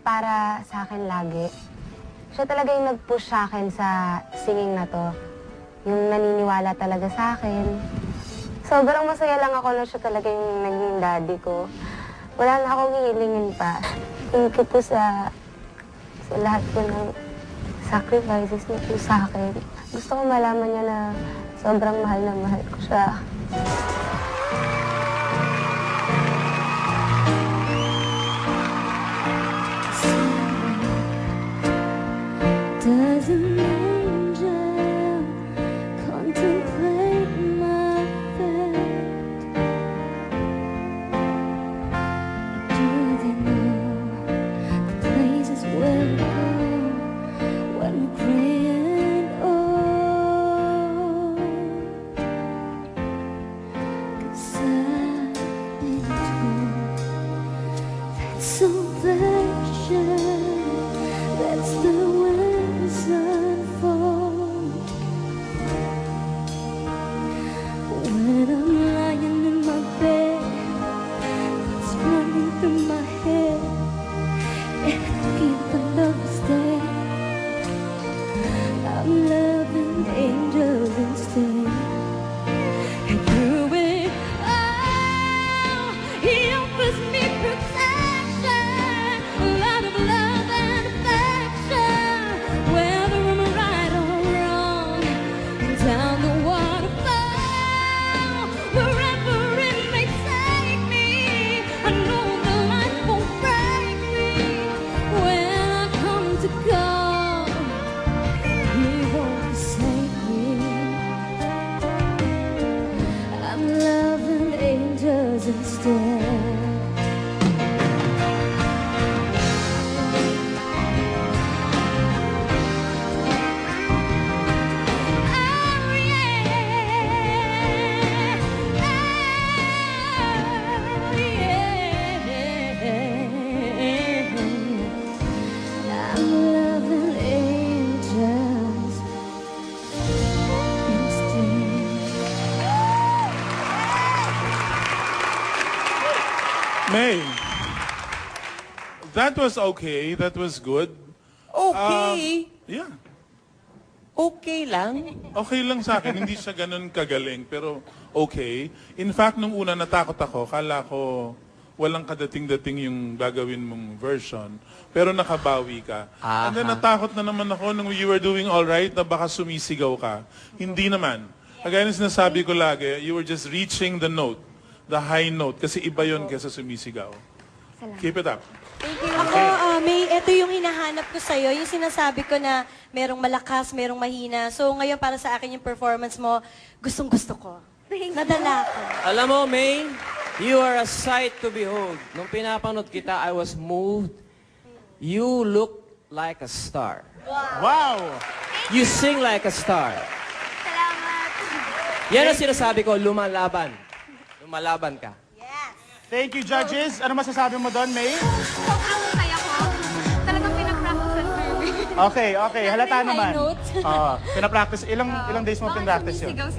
para sa akin lagi. Siya talaga yung nag-push sa akin sa singing na to. Yung naniniwala talaga sa akin. Sobrang masaya lang ako na siya talaga yung naging daddy ko. Wala na akong hihilingin pa. Thank you po sa lahat po ng sacrifices niya po sa akin. Gusto ko malaman niya na sobrang mahal na mahal ko siya. Does an angel contemplate my fate? Do they know the places where we go when we're gray and old? 'Cause I've been told that salvation, that's the winds unfold. When I'm lying in my bed, it's running through my head, and I keep another step. I'm loving angels instead. And through it all, He offers me protection, a lot of love and affection. Whether I'm right or wrong, down the waterfall, wherever it may take me, I know the light won't break me. When I come to go, He won't forsake me. I'm loving angels instead. Oh, yeah. Oh, yeah. I'm loving angels instead. May, that was okay. That was good. Okay. Yeah. Okay lang. Okay lang sa akin. Hindi siya ganun kagaling, pero okay. In fact, nung una natakot ako, kala ko walang kadating-dating yung gagawin mong version. Pero nakabawi ka. And then natakot na naman ako nung you were doing all right na baka sumisigaw ka. Hindi naman. Kagaya ng sinasabi ko lagi, you were just reaching the note, the high note, kasi iba yun kesa sumisigaw. Keep it up. Ako, May, ito yung hinahanap ko sa'yo. Yung sinasabi ko na merong malakas, merong mahina. So ngayon para sa akin yung performance mo, gustong-gusto ko. Nadala ko. Alam mo, May, you are a sight to behold. Nung pinapanood kita, I was moved. You look like a star. Wow! You sing like a star. Salamat. Yan ang sinasabi ko, lumalaban. Lumalaban ka. Thank you, judges. Ano masasabi mo doon, May? Sobrang saya ko. Talagang pinapracticean ko yun. Okay. Halata High naman. note. Pinapractice. Ilang days mo pinapractice yun? Sigaw